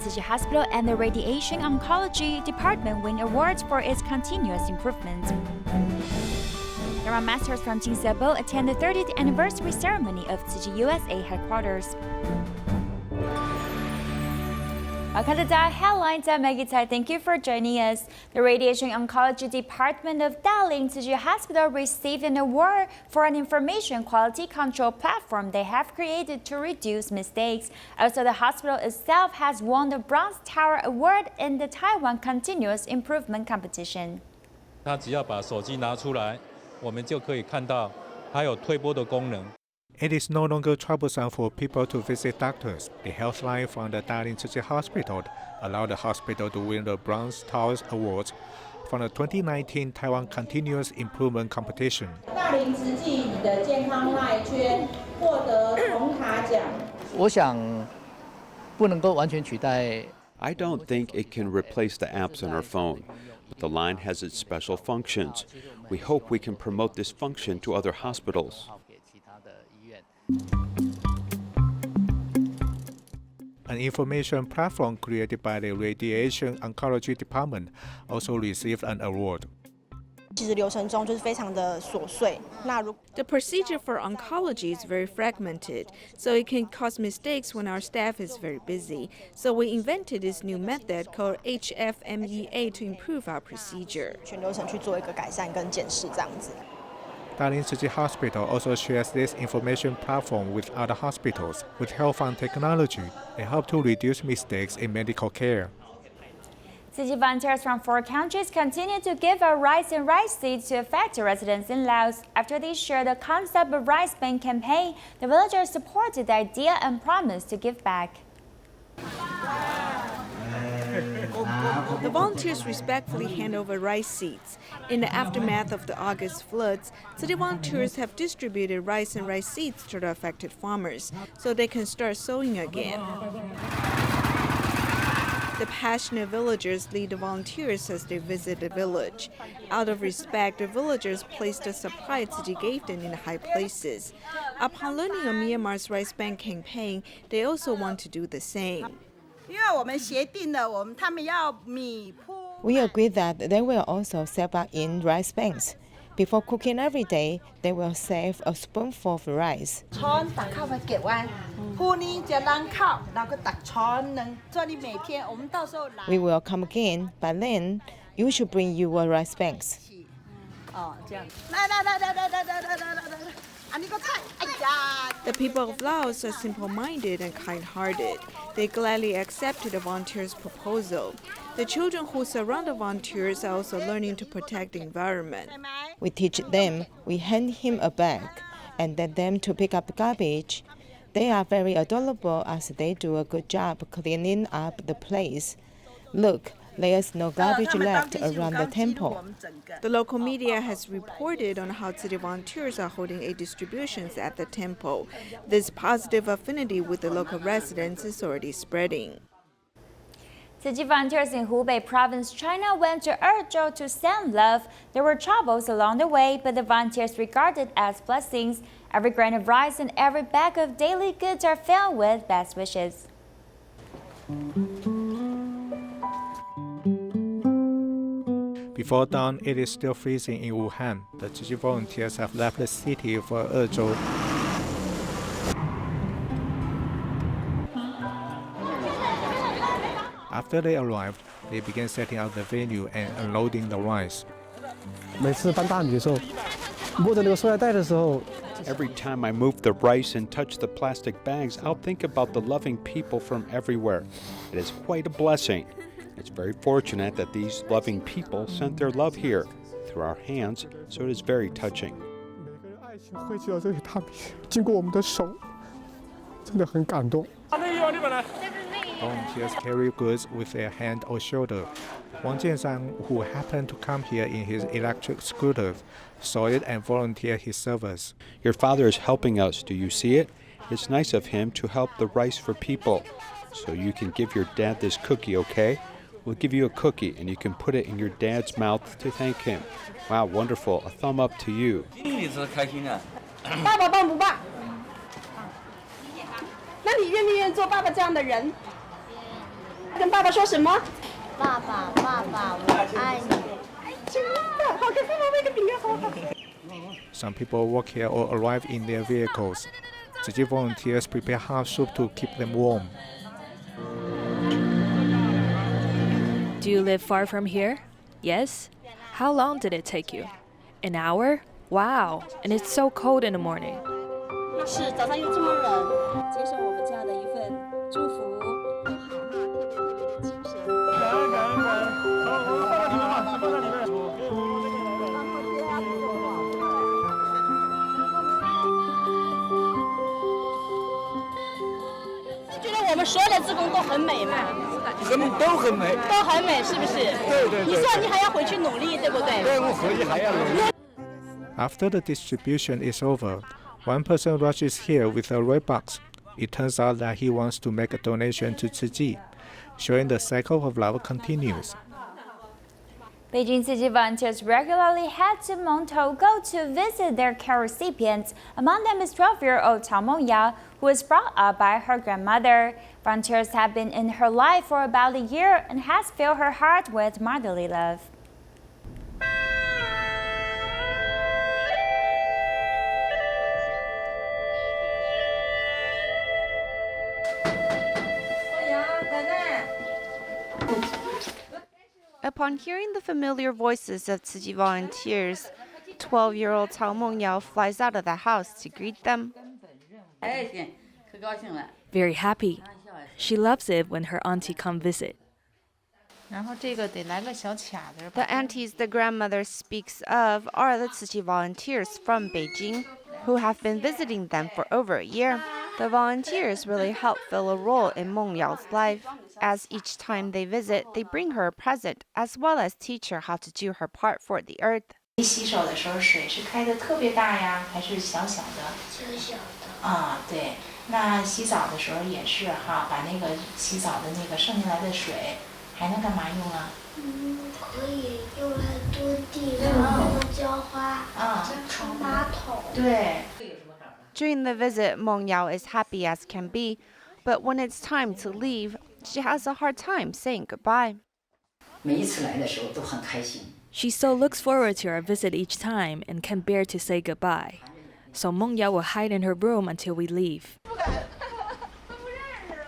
Tzu Chi Hospital and the Radiation Oncology Department win awards for its continuous improvement. Dharma Masters from Jing Si Abode attend the 30th anniversary ceremony of Tzu Chi USA headquarters. Welcome to DaAi Headlines. I'm Maggie Tsai. Thank you for joining us. The Radiation Oncology Department of Dalin Tzu Chi Hospital received an award for an information quality control platform they have created to reduce mistakes. Also, the hospital itself has won the Bronze Tower Award in the Taiwan Continuous Improvement Competition. 他只要把手机拿出来，我们就可以看到它有推播的功能。 It is no longer troublesome for people to visit doctors. The Healthline from the Dalin Tzu Chi Hospital allowed the hospital to win the Bronze Tower Awards from the 2019 Taiwan Continuous Improvement Competition. 大林慈济的健康赖圈获得铜卡奖。我想不能够完全取代。 I don't think it can replace the apps on our phone, but the line has its special functions. We hope we can promote this function to other hospitals. An information platform created by the Radiation Oncology Department also received an award. 其实流程中就是非常的琐碎。The procedure for oncology is very fragmented, so it can cause mistakes when our staff is very busy. So we invented this new method called HFMEA to improve our procedure. 全流程去做一个改善跟检视这样子。 Dalin Tzu Chi Hospital also shares this information platform with other hospitals. With help from technology, they help to reduce mistakes in medical care. Tzu Chi volunteers from 4 countries continue to give out rice and rice seeds to affected residents in Laos. After they shared the concept of Rice Bank campaign, the villagers supported the idea and promised to give back. The volunteers respectfully hand over rice seeds. In the aftermath of the August floods, city volunteers have distributed rice and rice seeds to the affected farmers so they can start sowing again. The passionate villagers lead the volunteers as they visit the village. Out of respect, the villagers placed the supply Tzu Chi gave them in high places. Upon learning of Myanmar's Rice Bank campaign, they also want to do the same. We agreed that they will also save up in rice banks. Before cooking every day, they will save a spoonful of rice. We will come again, but then you should bring your rice banks. The people of Laos are simple-minded and kind-hearted. They gladly accepted the volunteers' proposal. The children who surround the volunteers are also learning to protect the environment. We teach them, we hand him a bag, and then them to pick up garbage. They are very adorable as they do a good job cleaning up the place. Look, there's no garbage left around the temple. The local media has reported on how city volunteers are holding aid distributions at the temple. This positive affinity with the local residents is already spreading. Tzu Chi volunteers in Hubei Province, China went to Erzhou to send love. There were troubles along the way, but the volunteers regarded as blessings. Every grain of rice and every bag of daily goods are filled with best wishes. Before dawn, it is still freezing in Wuhan. The Tzu Chi volunteers have left the city for Erzhou. After they arrived, they began setting up the venue and unloading the rice. Every time I move the rice and touch the plastic bags, I'll think about the loving people from everywhere. It is quite a blessing. It's very fortunate that these loving people sent their love here through our hands, so it is very touching. Volunteers carry goods with their hand or shoulder. Wang Jianzhang, who happened to come here in his electric scooter, saw it and volunteered his service. Your father is helping us. Do you see it? It's nice of him to help the rice for people. So you can give your dad this cookie, okay? We'll give you a cookie and you can put it in your dad's mouth to thank him. Wow, wonderful. A thumb up to you. 爸爸棒不棒？那你愿不愿意做爸爸这样的人？跟爸爸说什么？爸爸，爸爸，我爱你。真的，好，给爸爸喂个饼干，好好。Some people walk here or arrive in their vehicles. Tzu Chi volunteers prepare half soup to keep them warm. Do you live far from here? Yes? How long did it take you? An hour? Wow, and it's so cold in the morning. 是早上又这么冷，接受我们这样的一份祝福。感恩感恩感恩，我放在里面吧，放在里面。觉得我们所有的志工都很美嘛？都很美，都很美，是不是？对对对。你说你还要回去努力，对不对？对，我回去还要努力。After the distribution is over, one person rushes here with a red box. It turns out that he wants to make a donation to Tzu Chi, showing the cycle of love continues. Beijing Tzu Chi volunteers regularly head to Montogo to visit their care recipients. Among them is 12-year-old Cao Mongyao, who was brought up by her grandmother. Volunteers have been in her life for about a year and has filled her heart with motherly love. Upon hearing the familiar voices of Tzu Chi volunteers, 12-year-old Cao Mongyao flies out of the house to greet them. Very happy. She loves it when her auntie come visit. The aunties the grandmother speaks of are the Tzu Chi volunteers from Beijing, who have been visiting them for over a year. The volunteers really help fill a role in Mengyao's life, as each time they visit, they bring her a present as well as teach her how to do her part for the earth. 洗手的时候水是开的特别大呀，还是小小的？小小的。啊，对。那洗澡的时候也是哈，把那个洗澡的那个剩下来的水，还能干嘛用啊？可以用来拖地，然后浇花，冲马桶。对。During the visit, Mengyao is happy as can be, but when it's time to leave, she has a hard time saying goodbye. 每一次来的时候都很开心。 She so looks forward to our visit each time and can bear to say goodbye. So Mengyao will hide in her room until we leave.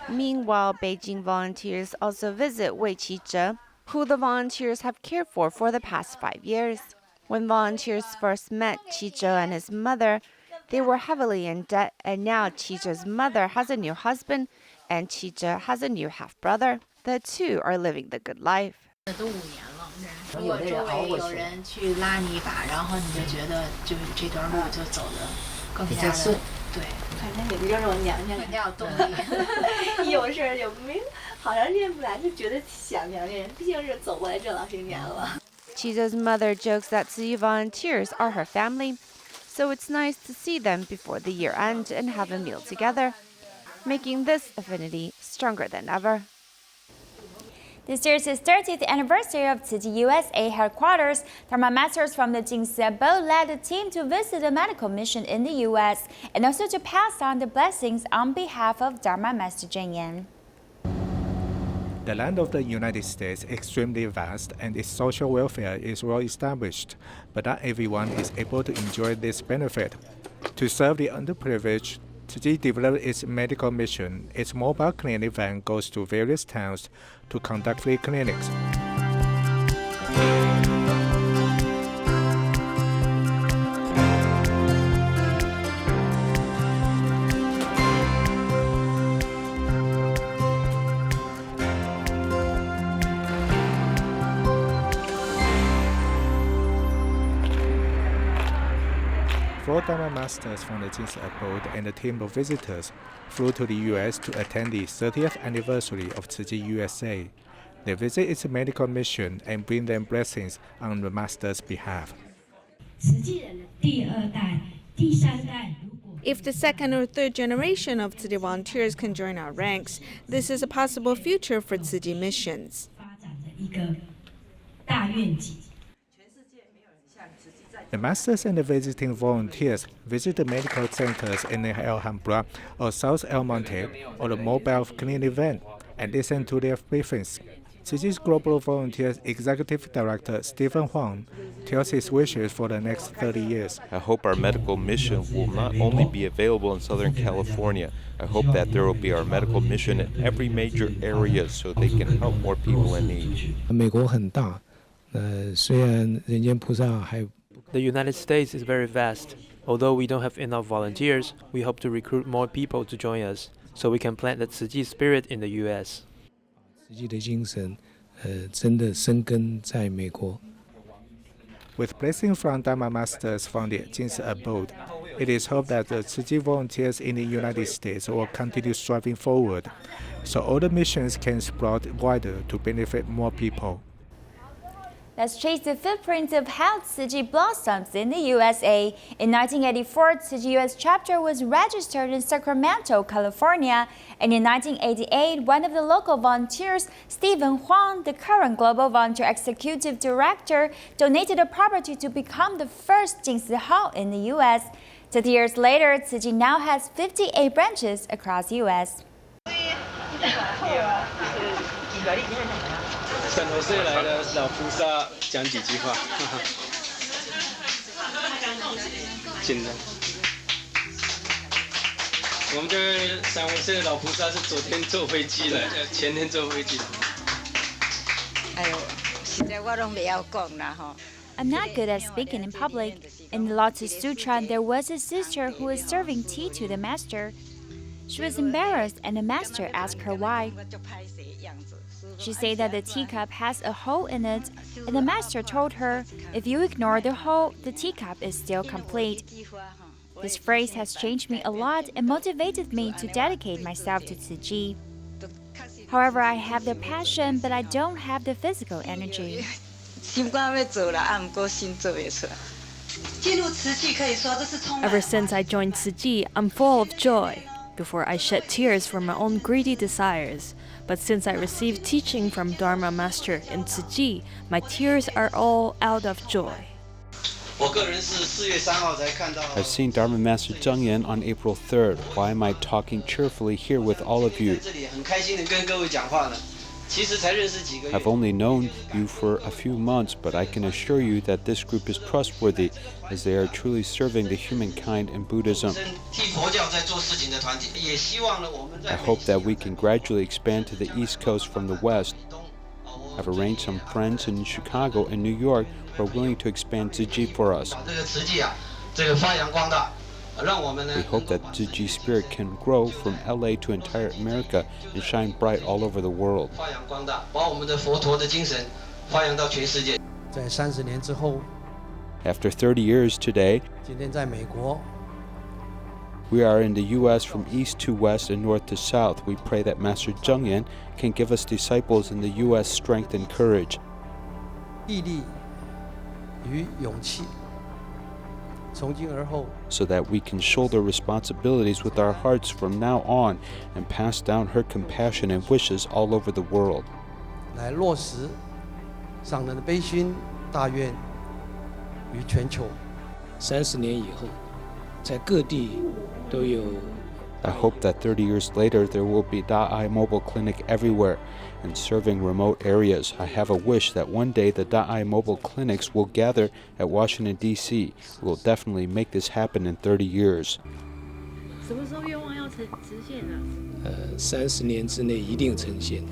Meanwhile, Beijing volunteers also visit Wei Qizhe, who the volunteers have cared for the past 5 years. When volunteers first met Qizhe and his mother, they were heavily in debt, and now Qizhe's mother has a new husband and Qizhe has a new half-brother. The two are living the good life. 都5年了，如果周围有人去拉你一把，然后你就觉得就是这段路就走得更加的顺。对，反正也不就是我娘娘，肯定要动力。一有事有没好长时间不来，就觉得想娘娘，毕竟是走过来这老些年了。Qizhe's mother jokes that Tzu Chi volunteers are her family, so it's nice to see them before the year end and have a meal together, making this affinity stronger than ever. This year's 30th anniversary of Tzu Chi USA headquarters, Dharma Masters from the Jing Si Abode led the team to visit a medical mission in the U.S. and also to pass on the blessings on behalf of Dharma Master Zheng Yan. The land of the United States is extremely vast and its social welfare is well established, but not everyone is able to enjoy this benefit. To serve the underprivileged, Tzu Chi developed its medical mission. Its mobile clinic van goes to various towns to conduct free clinics. Four Dharma Masters from the Jing Si Abode and a team of visitors flew to the U.S. to attend the 30th anniversary of Tzu Chi USA. They visit its medical mission and bring them blessings on the Master's behalf. If the second or third generation of Tzu Chi volunteers can join our ranks, this is a possible future for Tzu Chi missions. The Masters and the visiting volunteers visit the medical centers in the Alhambra or South El Monte or the mobile clinic van. and listen to their briefings. Tzu Chi's Global Volunteers Executive Director Stephen Huang tells his wishes for the next 30 years. I hope our medical mission will not only be available in Southern California. I hope that there will be our medical mission in every major area so they can help more people in need. 美国很大，虽然人间菩萨还 The United States is very vast. Although we don't have enough volunteers, we hope to recruit more people to join us, so we can plant the Tzu Chi spirit in the U.S. 慈济的精神，真的生根在美国。With blessing from Dharma Masters founder Jing Si Abode, it is hoped that the Tzu Chi volunteers in the United States will continue striving forward, so all the missions can spread wider to benefit more people. Let's trace the footprints of how Tzu Chi blossoms in the USA. In 1984, Tzu Chi US chapter was registered in Sacramento, California. And in 1988, one of the local volunteers, Stephen Huang, the current Global Volunteer Executive Director, donated a property to become the first Jing Si Hall in the US. 30 years later, Tzu Chi now has 58 branches across the US. 3头岁来的老菩萨讲几句话，简单。我们这位3位岁的老菩萨是昨天坐飞机来的，前天坐飞机来。哎呦，现在我都不要讲了哈。 I'm not good at speaking in public. In the Lotus Sutra, there was a sister who was serving tea to the master. She was embarrassed, and the master asked her why. She said that the teacup has a hole in it, and the master told her, if you ignore the hole, the teacup is still complete. This phrase has changed me a lot and motivated me to dedicate myself to Tzu Chi. However, I have the passion, but I don't have the physical energy. Ever since I joined Tzu Chi, I'm full of joy. Before I shed tears for my own greedy desires. But since I received teaching from Dharma Master in Tzu Chi, my tears are all out of joy. I've seen Dharma Master Zheng Yan on April 3rd. Why am I talking cheerfully here with all of you? I've only known you for a few months, but I can assure you that this group is trustworthy, as they are truly serving the humankind in Buddhism. I hope that we can gradually expand to the East Coast from the West. I've arranged some friends in Chicago and New York who are willing to expand Tzu Chi for us. We hope that Tzu Chi spirit can grow from LA to entire America and shine bright all over the world. After 30 years today, we are in the U.S. from east to west and north to south. We pray that Master Zheng Yan can give us disciples in the U.S. strength and courage. So that we can shoulder responsibilities with our hearts from now on and pass down her compassion and wishes all over the world. I hope that 30 years later there will be DaAi mobile clinic everywhere and serving remote areas. I have a wish that one day the DaAi mobile clinics will gather at Washington, D.C. We will definitely make this happen in 30 years. 30年之内一定呈现。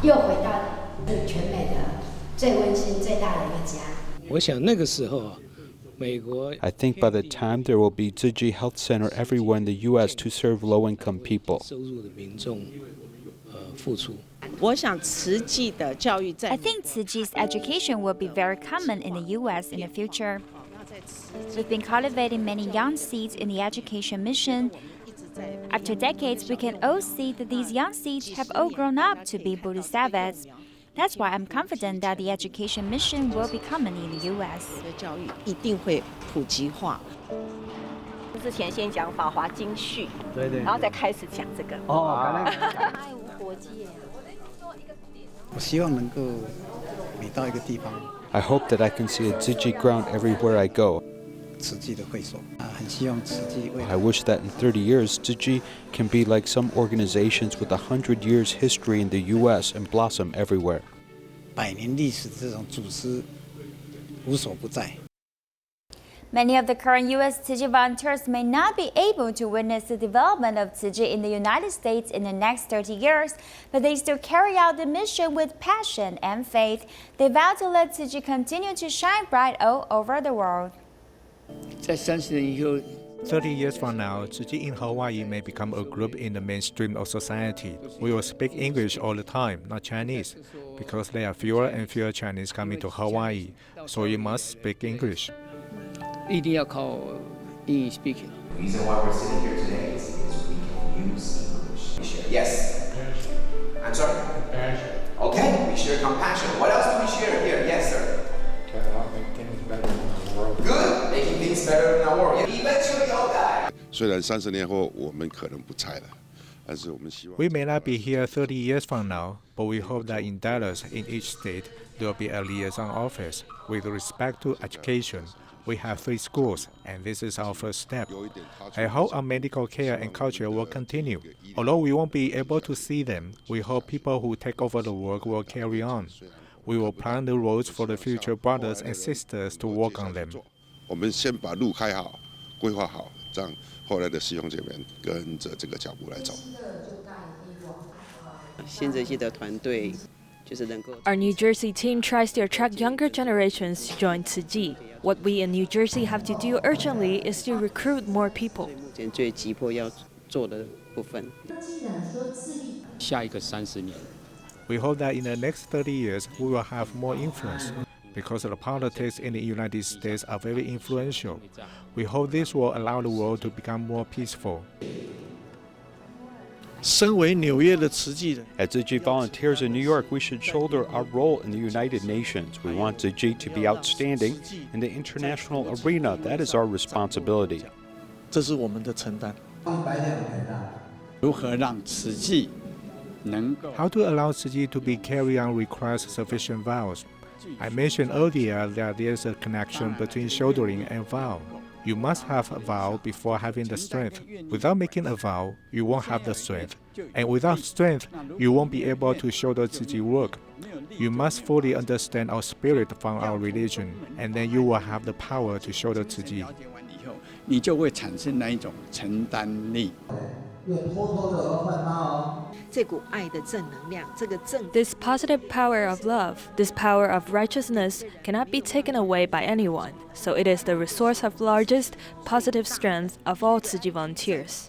又回到全美的最温馨、最大的一个家。我想那个时候啊，美国。I think by the time there will be Tzu Chi Health Center everywhere in the U.S. to serve low-income people. 收入的民众付出。I think Tzu Chi's education will be very common in the U.S. in the future. We've been cultivating many young seeds in the education mission. After decades, we can all see that these young seeds have all grown up to be Bodhisattvas. That's why I'm confident that the education mission will be common in the U.S. 教育一定会普及化。之前先讲《法华经序》，对，然后再开始讲这个。爱无国界。我希望能够每到一个地方。I hope that I can see a Tzu Chi ground everywhere I go. I wish that in 30 years, Tzu Chi can be like some organizations with 100 years history in the U.S. and blossom everywhere. Many of the current U.S. Tzu Chi volunteers may not be able to witness the development of Tzu Chi in the United States in the next 30 years, but they still carry out the mission with passion and faith. They vow to let Tzu Chi continue to shine bright all over the world. 30 years from now, Tzu Chi in Hawaii may become a group in the mainstream of society. We will speak English all the time, not Chinese, because there are fewer and fewer Chinese coming to Hawaii, so you must speak English. 一定要靠英语 speaking. The reason why we're sitting here today is we can use English. Yes. I'm sorry. Compassion. Okay, we share compassion. What else do we share here? Yes, sir. Make things better in the world. Good, making things better in our world. Eventually, all die. 虽然30年后我们可能不在了，但是我们希望。 We may not be here 30 years from now, but we hope that in Dallas, in each state, there will be a liaison office. With respect to education, we have 3 schools, and this is our first step. I hope our medical care and culture will continue. Although we won't be able to see them, we hope people who take over the work will carry on. We will plan the roads for the future brothers and sisters to work on them. 我们先把路开好，规划好，让后来的师兄姐妹跟着这个脚步来走。新泽西的团队就是能够。 Our New Jersey team tries to attract younger generations to join Tzu Chi. What we in New Jersey have to do urgently is to recruit more people. 目前最急迫要做的部分。下一个30年。 We hope that in the next 30 years, we will have more influence, because the politics in the United States are very influential. We hope this will allow the world to become more peaceful. 身为纽约的慈济人 As Tzu Chi volunteers in New York, we should shoulder our role in the United Nations. We want Tzu Chi to be outstanding in the international arena. That is our responsibility. 这是我们的承担。如何让慈济能够 How to allow Tzu Chi to be carried on requires sufficient vows. I mentioned earlier that there is a connection between shouldering and vow. You must have a vow before having the strength. Without making a vow, you won't have the strength. And without strength, you won't be able to shoulder Tzu Chi work. You must fully understand our spirit from our religion, and then you will have the power to shoulder Tzu Chi. 你就会产生那一种承担力。 This positive power of love, this power of righteousness cannot be taken away by anyone, so it is the resource of largest positive strength of all Tzu Chi volunteers.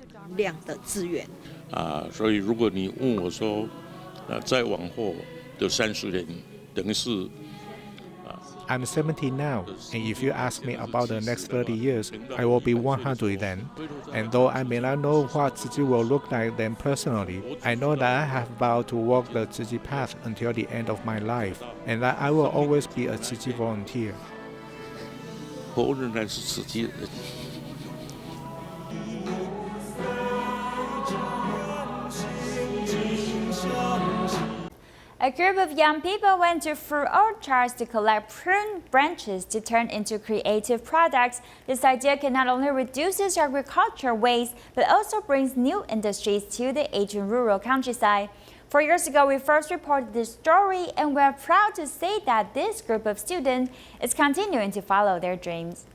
所以如果你问我说，再往后的30年，等于是。 I'm 70 now, and if you ask me about the next 30 years, I will be 100 then. And though I may not know what Tzu Chi will look like then personally, I know that I have vowed to walk the Tzu Chi path until the end of my life, and that I will always be a Tzu Chi volunteer. 我仍然是慈济人。 A group of young people went to fruit orchards to collect prune branches to turn into creative products. This idea can not only reduce agricultural waste, but also brings new industries to the Asian rural countryside. 4 years ago, we first reported this story, and we're proud to say that this group of students is continuing to follow their dreams.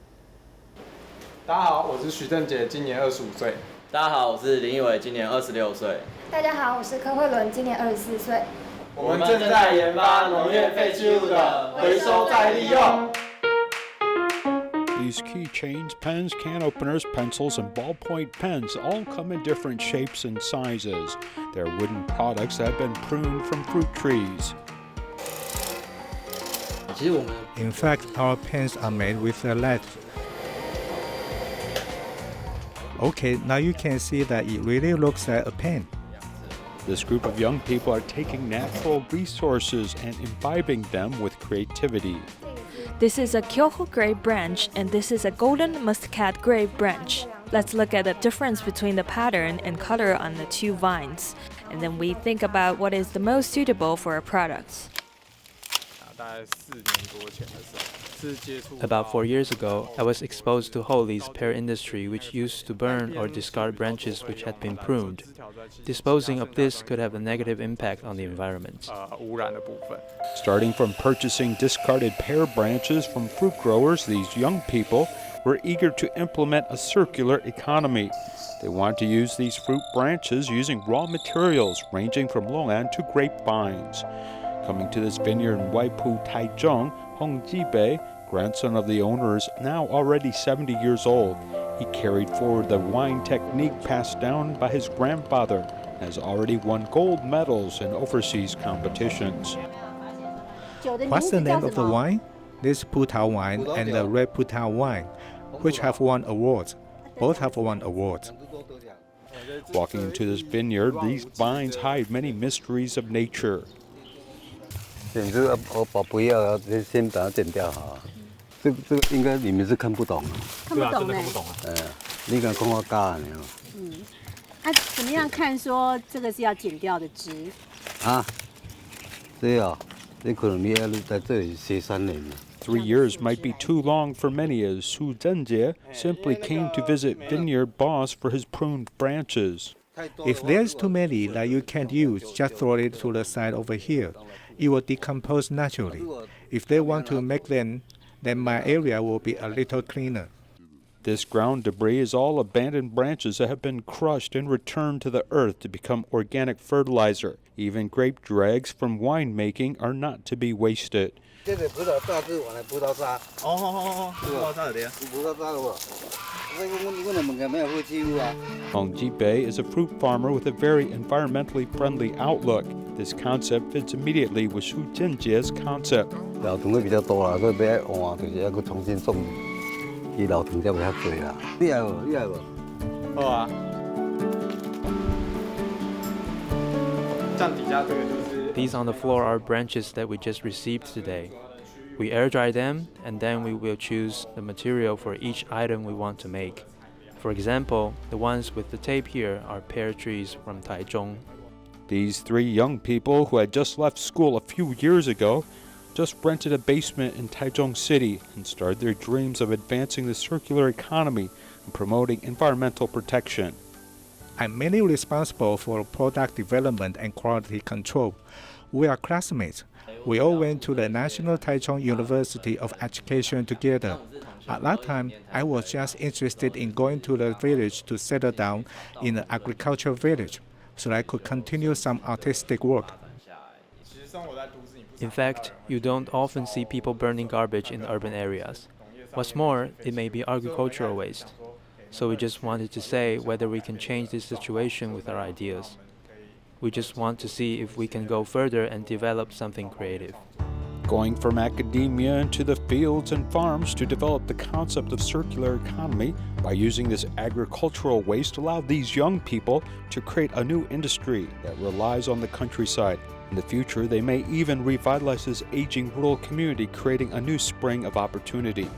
大家好，我是徐正杰，今年25岁。大家好，我是林义伟，今年26岁。大家好，我是柯慧伦，今年24岁。 我们正在研发农业废弃物的回收再利用。 These keychains, pens, can openers, pencils, and ballpoint pens all come in different shapes and sizes. They're wooden products that have been pruned from fruit trees. In fact, our pens are made with lead. Okay, now you can see that it really looks like a pen. This group of young people are taking natural resources and imbibing them with creativity. This is a Kyoho grape branch, and this is a golden muscat grape branch. Let's look at the difference between the pattern and color on the 2 vines, and then we think about what is the most suitable for our products. About 4 years ago, I was exposed to Holy's pear industry, which used to burn or discard branches which had been pruned. Disposing of this could have a negative impact on the environment. Starting from purchasing discarded pear branches from fruit growers, these young people were eager to implement a circular economy. They want to use these fruit branches using raw materials ranging from longan to grapevines. Coming to this vineyard in Waipu, Taichung, Hong Jibei, grandson of the owner, is now already 70 years old. He carried forward the wine technique passed down by his grandfather and has already won gold medals in overseas competitions. What's the name of the wine? This Putao wine and the red Putao wine, which have won awards. Both have won awards. Walking into this vineyard, these vines hide many mysteries of nature. 我把不要先把它剪掉哈，这个应该你们是看不懂，看不懂呢。你敢跟我讲呢？怎么样看说这个是要剪掉的枝？对啊，你可能你要在这里歇3年了。 3 years might be too long for many, as Su Zhenjie simply came to visit vineyard boss for his pruned branches. If there's too many that you can't use, just throw it to the side over here. It will decompose naturally. If they want to make them, then my area will be a little cleaner. This ground debris is all abandoned branches that have been crushed and returned to the earth to become organic fertilizer. Even grape dregs from winemaking are not to be wasted. 这个葡萄榨汁完了，葡萄渣。葡萄渣的。葡萄渣的不？我们没有会欺负啊。Hong Jibei is a fruit farmer with a very environmentally friendly outlook. This concept fits immediately with Su Zhenjie's concept. 老藤会比较多啦，所以不要换，就是要去重新种。伊老藤才比较多啦。你来无？你来无？好啊。这样底下这个就是。 These on the floor are branches that we just received today. We air dry them, and then we will choose the material for each item we want to make. For example, the ones with the tape here are pear trees from Taichung. These 3 young people who had just left school a few years ago just rented a basement in Taichung City and started their dreams of advancing the circular economy and promoting environmental protection. I'm mainly responsible for product development and quality control. We are classmates. We all went to the National Taichung University of Education together. At that time, I was just interested in going to the village to settle down in an agricultural village, so I could continue some artistic work. In fact, you don't often see people burning garbage in urban areas. What's more, it may be agricultural waste. So we just wanted to say whether we can change this situation with our ideas. We just want to see if we can go further and develop something creative. Going from academia into the fields and farms to develop the concept of circular economy by using this agricultural waste allowed these young people to create a new industry that relies on the countryside. In the future, they may even revitalize this aging rural community, creating a new spring of opportunity.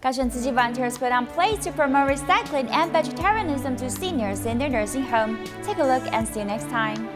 Tzu Chi volunteers put on plays to promote recycling and vegetarianism to seniors in their nursing home. Take a look and see you next time.